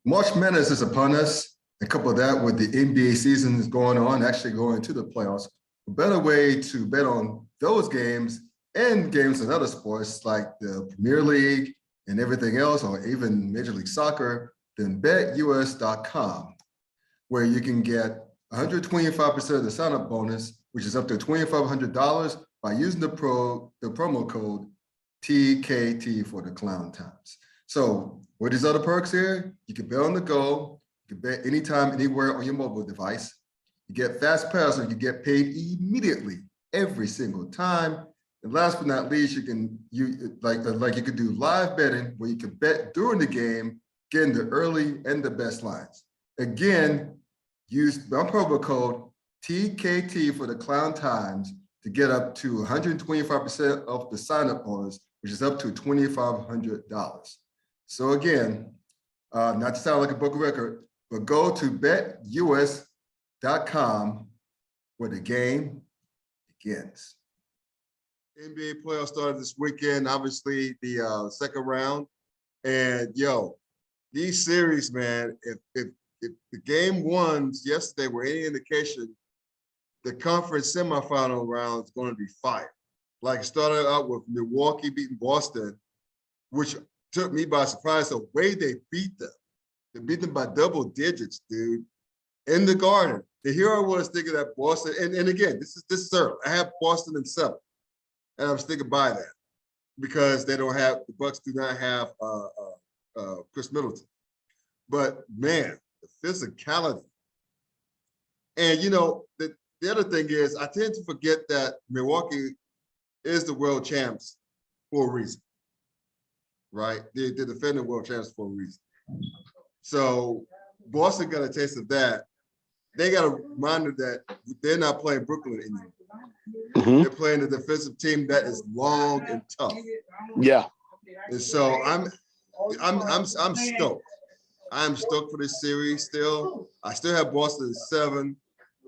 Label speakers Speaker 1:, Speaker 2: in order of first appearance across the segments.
Speaker 1: March Madness is upon us, and couple that with the NBA season is going on, actually going to the playoffs. A better way to bet on those games and games in other sports like the Premier League and everything else, or even Major League Soccer, than betus.com, where you can get 125% of the sign-up bonus, which is up to $2,500 by using the promo code TKT for the Klown Times. So what are these other perks here? You can bet on the go. You can bet anytime, anywhere on your mobile device. You get fast pass, or you get paid immediately every single time. And last but not least, you can you could do live betting where you can bet during the game, getting the early and the best lines. Again, use my promo code TKT for the Klown Times to get up to 125% of the sign-up bonus, which is up to $2,500. So again, not to sound like a book record, but go to betus.com where the game begins. NBA playoffs started this weekend, obviously the second round. And these series, man, if the game ones yesterday were any indication, the conference semifinal round is going to be fire. Like it started out with Milwaukee beating Boston, which took me by surprise the way they beat them. They beat them by double digits, dude, in the Garden. And here I was thinking that Boston, and again, this is early. I have Boston in 7, and I was thinking by that because the Bucks do not have Chris Middleton. But man, the physicality. And the other thing is, I tend to forget that Milwaukee is the world champs for a reason, right? They're defending world champs for a reason. So Boston got a taste of that. They got a reminder that they're not playing Brooklyn anymore. Mm-hmm. They're playing a defensive team that is long and tough.
Speaker 2: Yeah.
Speaker 1: And so I'm stoked. I'm stoked for this series still. I still have Boston at 7,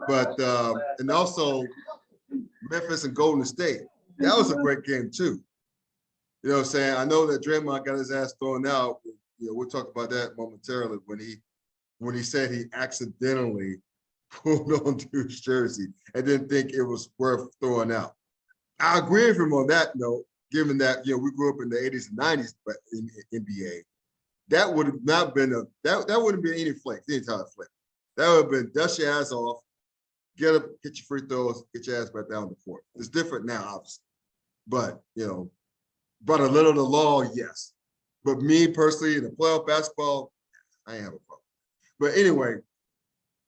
Speaker 1: but and also Memphis and Golden State. That was a great game too. You know what I'm saying? I know that Draymond got his ass thrown out. We'll talk about that momentarily when he said he accidentally pulled onto his jersey and didn't think it was worth throwing out. I agree with him on that note, given that we grew up in the 80s and 90s, but in NBA, that would have not been that wouldn't be any flex, any type of flex. That would have been dust your ass off, get your free throws, get your ass back down the court. It's different now, obviously. But but a little of the law, yes. But me personally, in the playoff basketball, I ain't have a problem. But anyway,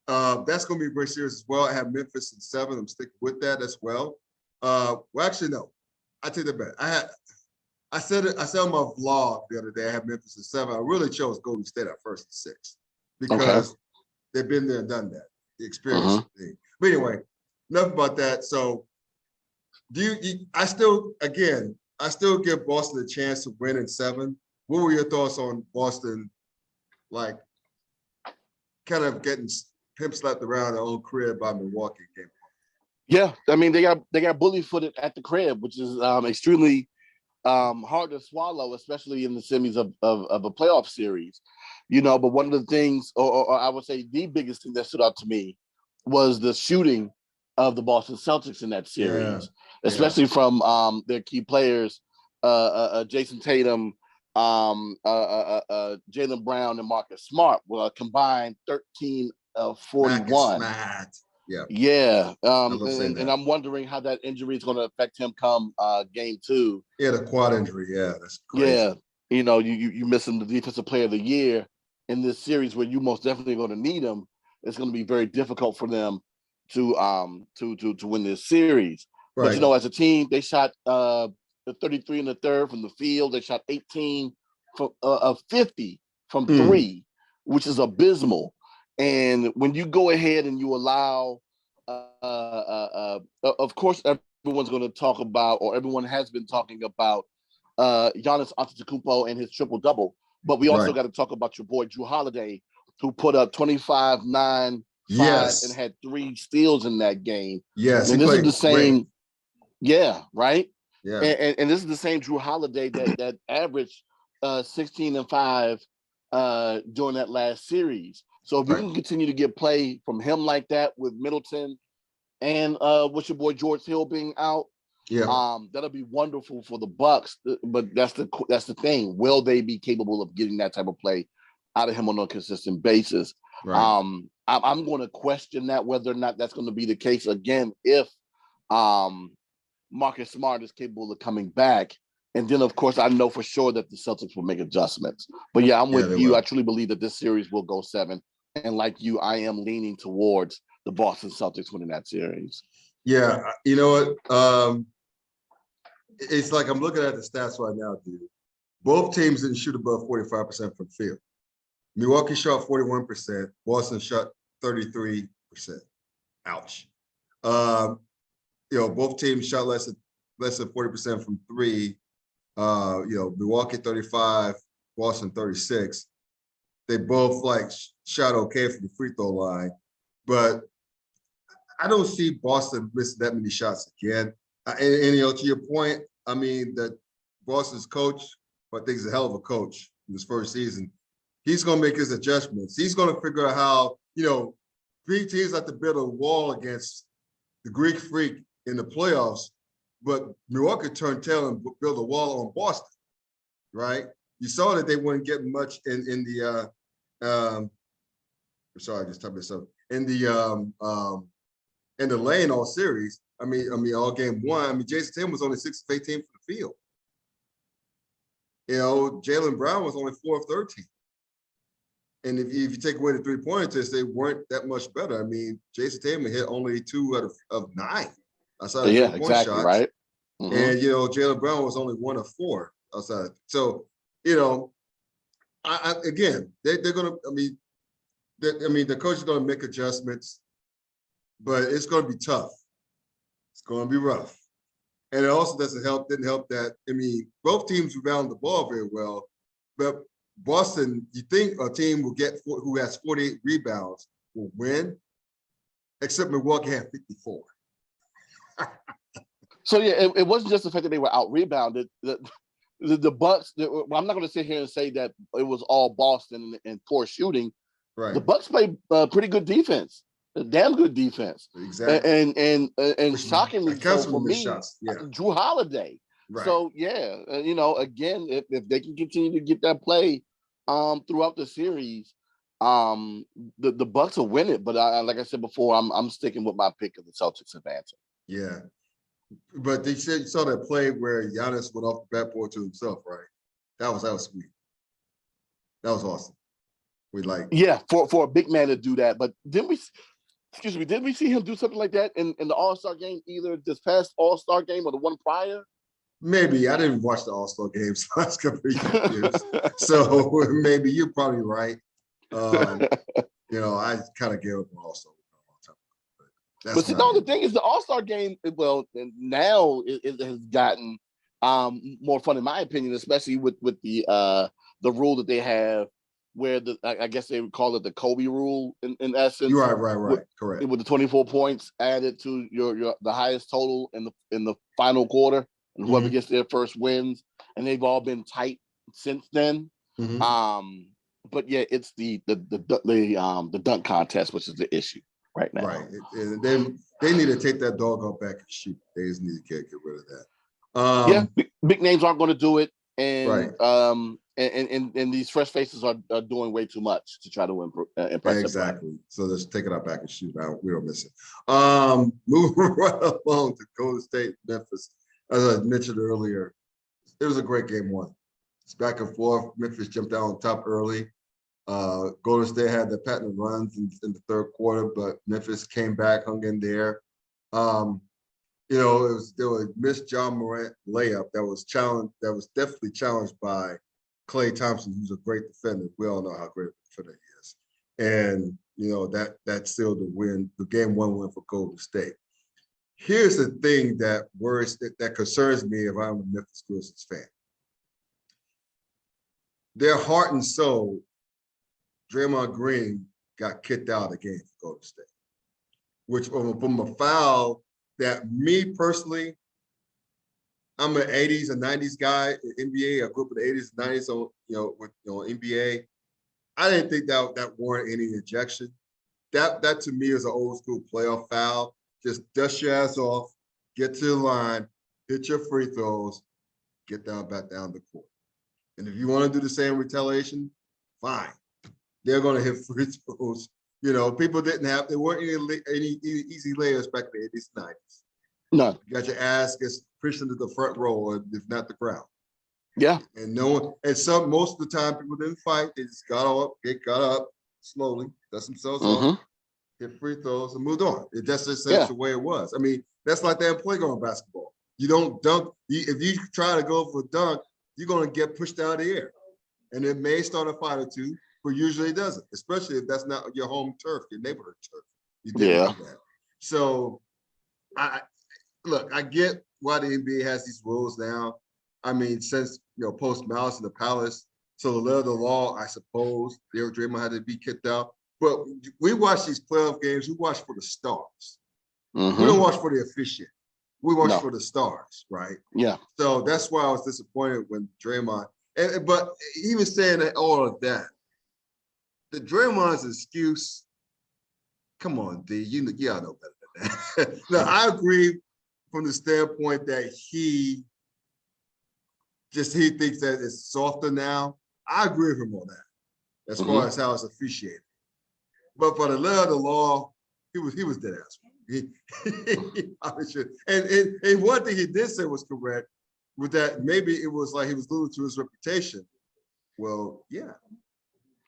Speaker 1: that's going to be a great series as well. I have Memphis in 7. I'm sticking with that as well. Well, actually, no. I take that back. I said on my vlog the other day, I have Memphis in 7. I really chose Golden State at first at 6 because they've been there and done that. The experience thing. But anyway, enough about that. So I still give Boston a chance to win in 7. What were your thoughts on Boston, like kind of getting pimp slapped around their own crib by Milwaukee game?
Speaker 2: Yeah, I mean they got bully footed at the crib, which is extremely hard to swallow, especially in the semis of a playoff series. But one of the things, or I would say the biggest thing that stood out to me was the shooting of the Boston Celtics in that series, especially from their key players, Jason Tatum, Jaylen Brown, and Marcus Smart were combined 13 of 41. Yeah. And I'm wondering how that injury is going to affect him come game 2.
Speaker 1: Yeah, the quad injury. Yeah, that's crazy.
Speaker 2: Yeah. You missing the defensive player of the year in this series where you most definitely going to need him. It's going to be very difficult for them to win this series. Right. But as a team, they shot the 33 in the third from the field. They shot 18 of 50 from 3, which is abysmal. And when you go ahead and you allow, of course, everyone's going to talk about, or everyone has been talking about, Giannis Antetokounmpo and his triple-double. But we also got to talk about your boy Drew Holiday, who put up 25, 9, 5, and had 3 steals in that game.
Speaker 1: Yes,
Speaker 2: and this is the same.
Speaker 1: Great.
Speaker 2: Yeah, right.
Speaker 1: Yeah,
Speaker 2: and this is the same Drew Holiday that averaged 16 and 5 during that last series. So if you can continue to get play from him like that with Middleton and what's your boy George Hill being out, that'll be wonderful for the Bucks. But that's the thing. Will they be capable of getting that type of play out of him on a consistent basis? I'm going to question that, whether or not that's going to be the case again if Marcus Smart is capable of coming back. And then, of course, I know for sure that the Celtics will make adjustments. But yeah, I'm with you. I truly believe that this series will go 7. And like you, I am leaning towards the Boston Celtics winning that series.
Speaker 1: Yeah, you know what? It's like I'm looking at the stats right now, dude. Both teams didn't shoot above 45% from field. Milwaukee shot 41%. Boston shot 33%. Ouch. Both teams shot less than 40% from 3. Milwaukee 35, Boston 36. They both shot okay from the free throw line, but I don't see Boston missing that many shots again. And to your point, I mean that Boston's coach, I think he's a hell of a coach in his first season. He's going to make his adjustments. He's going to figure out how, three teams have to build a wall against the Greek Freak in the playoffs, but Milwaukee turned tail and built a wall on Boston, right? You saw that they wouldn't get much in the sorry, I just typed this up. In the lane all series. I mean, all game 1. I mean, Jason Tatum was only 6 of 18 from the field. Jaylen Brown was only 4 of 13. And if you take away the 3-point attempts, they weren't that much better. I mean, Jason Tatum hit only 2 out of 9 outside of 3-point shots.
Speaker 2: Right. Mm-hmm.
Speaker 1: And Jaylen Brown was only 1 of 4 outside. So, again, they're gonna. The coach is gonna make adjustments, but it's gonna be tough. It's gonna be rough, and it also didn't help that both teams rebound the ball very well, but Boston, you think a team who has 48 rebounds will win, except Milwaukee had 54.
Speaker 2: So yeah, it wasn't just the fact that they were out rebounded. The Bucks. I'm not going to sit here and say that it was all Boston and poor shooting.
Speaker 1: Right.
Speaker 2: The Bucks played pretty good defense, a damn good defense.
Speaker 1: Exactly.
Speaker 2: And shockingly so for me, Drew Holiday.
Speaker 1: Right.
Speaker 2: So yeah, again, if they can continue to get that play throughout the series, the Bucks will win it. But like I said before, I'm sticking with my pick of the Celtics advancing.
Speaker 1: Yeah. But they said you saw that play where Giannis went off the backboard to himself, right? That was sweet. That was awesome.
Speaker 2: For a big man to do that. But didn't we see him do something like that in the All-Star game, either this past All-Star game or the one prior?
Speaker 1: Maybe. I didn't watch the All-Star games last couple of years. So maybe you're probably right. I kind of gave up on All-Star.
Speaker 2: But the thing is, the All-Star game, well, now it has gotten more fun, in my opinion, especially with the rule that they have, where I guess they would call it the Kobe rule in essence.
Speaker 1: Right. Correct.
Speaker 2: With the 24 points added to the highest total in the final quarter, and whoever gets there first wins. And they've all been tight since then. Mm-hmm. But yeah, it's the dunk contest, which is the issue right now.
Speaker 1: Right. And they need to take that dog out back and shoot. They just need to get rid of that.
Speaker 2: Big names aren't going to do it, and and these fresh faces are doing way too much to try to impress.
Speaker 1: Exactly. So let's take it out back and shoot. We don't miss it. Moving right along to Golden State, Memphis. As I mentioned earlier, it was a great game 1. It's back and forth. Memphis jumped out on top early. Golden State had the patent runs in the third quarter, but Memphis came back, hung in there. There was missed John Morant layup that was challenged. That was definitely challenged by Klay Thompson, who's a great defender. We all know how great a defender he is, and that sealed the game 1 win for Golden State. Here's the thing that concerns me if I'm a Memphis Grizzlies fan. Their heart and soul, Draymond Green got kicked out of the game for Golden State, which from a foul that me personally, I'm an 80s and 90s guy in NBA. I grew up in the 80s and 90s, so with NBA. I didn't think that warranted any ejection. That to me is an old school playoff foul. Just dust your ass off, get to the line, hit your free throws, get back down the court. And if you want to do the same retaliation, fine. They're going to hit free throws. You know, people there weren't any easy layers back in the 80s, 90s.
Speaker 2: No.
Speaker 1: You got your ass gets pushed into the front row, if not the ground.
Speaker 2: Yeah.
Speaker 1: And most of the time people didn't fight. They just got up slowly, dust themselves off, hit free throws, and moved on. That's just the way it was. I mean, that's like that in playground basketball. You don't dunk. If you try to go for a dunk, you're going to get pushed out of the air. And it may start a fight or two, but usually it doesn't, especially if that's not your home turf, your neighborhood turf. You never do that. So, I get why the NBA has these rules now. I mean, since, post Malice in the Palace, so the letter of the law, I suppose, Draymond had to be kicked out. But we watch these playoff games, we watch for the stars. We don't watch for the officiant. We watch for the stars, right? Yeah. So that's why I was disappointed when Draymond, but he was saying that all of that. The Draymond's excuse, come on, D, y'all know better than that. Now, I agree from the standpoint that he thinks that it's softer now. I agree with him on that, as far as how it's officiated. But for the letter of the law, he was dead ass. And one thing he did say was correct, with that maybe it was like he was losing to his reputation. Well, yeah.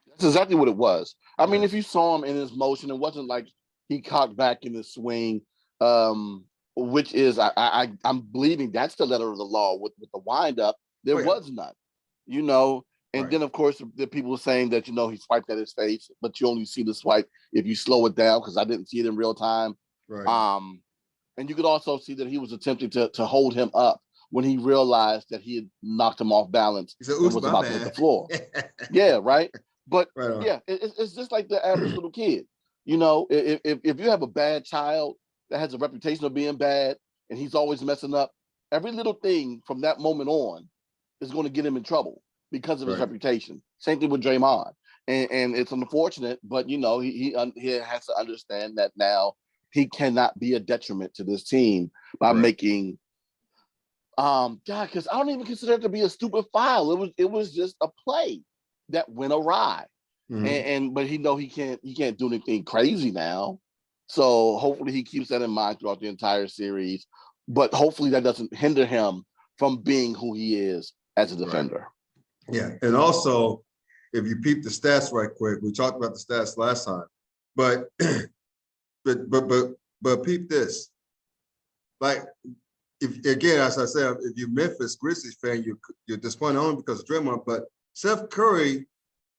Speaker 2: That's exactly what it was. I mean, if you saw him in his motion, it wasn't like he cocked back in his swing, which is I'm believing that's the letter of the law with the windup. There was none, And then, of course, the people were saying that, he swiped at his face, but you only see the swipe if you slow it down, because I didn't see it in real time. Right. And you could also see that he was attempting to hold him up when he realized that he had knocked him off balance and was about to hit the floor. Yeah, right? But, it's just like the average little kid. If you have a bad child that has a reputation of being bad and he's always messing up, every little thing from that moment on is going to get him in trouble because of his reputation. Same thing with Draymond. And it's unfortunate, but, he has to understand that now he cannot be a detriment to this team by making, because I don't even consider it to be a stupid foul. It was just a play that went awry. But he can't do anything crazy now. So hopefully he keeps that in mind throughout the entire series. But hopefully that doesn't hinder him from being who he is as a defender.
Speaker 1: Yeah, and also, if you peep the stats right quick, we talked about the stats last time, but peep this. Like, if again, as I said, if you're Memphis Grizzlies fan, you're disappointed only because of Draymond. But Seth Curry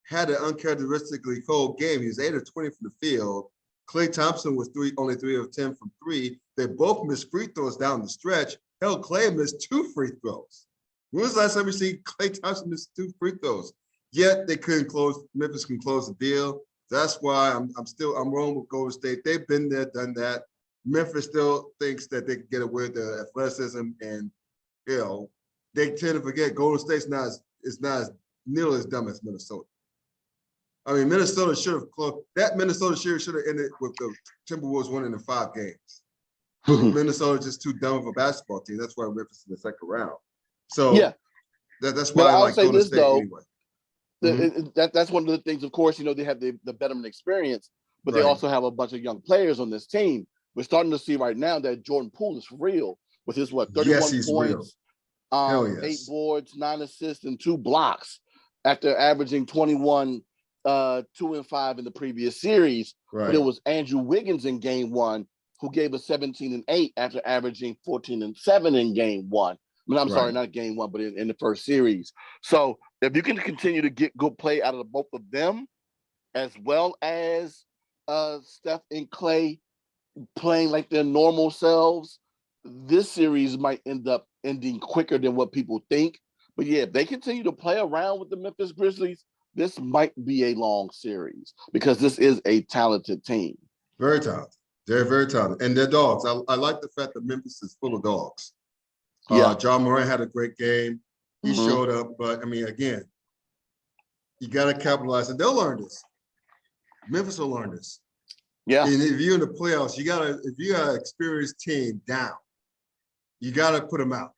Speaker 1: had an uncharacteristically cold game. He was 8 of 20 from the field. Klay Thompson was only 3 of 10 from 3. They both missed free throws down the stretch. Hell, Klay missed 2 free throws. When was the last time we seen Klay Thompson miss 2 free throws? Yet they couldn't close. Memphis can close the deal. That's why I'm wrong with Golden State. They've been there, done that. Memphis still thinks that they can get away with the athleticism, and they tend to forget Golden State's not as nearly as dumb as Minnesota. I mean, Minnesota should have closed. That Minnesota series should have ended with the Timberwolves winning in 5 games. Minnesota's just too dumb of a basketball team. That's why Memphis in the second round. So that's why I like Golden State anyway.
Speaker 2: That's one of the things, of course, they have the veteran experience, but they also have a bunch of young players on this team. We're starting to see right now that Jordan Poole is for real with his 31 points, 8 boards, 9 assists, and 2 blocks after averaging 21, 2 and 5 in the previous series. But it was Andrew Wiggins in game 1 who gave us 17 and 8 after averaging 14 and 7 in game 1. I mean, I'm sorry, not game 1, but in the first series. So if you can continue to get good play out of both of them, as well as Steph and Klay playing like their normal selves, this series might end up ending quicker than what people think. But yeah, if they continue to play around with the Memphis Grizzlies, this might be a long series because this is a talented team.
Speaker 1: Very talented. They're very talented. And they're dogs. I like the fact that Memphis is full of dogs. John Moran had a great game. He showed up. But, I mean, again, You got to capitalize, and they'll learn this. Memphis will learn this.
Speaker 2: Yeah.
Speaker 1: And if you're in the playoffs, if you got an experienced team down, you got to put them out.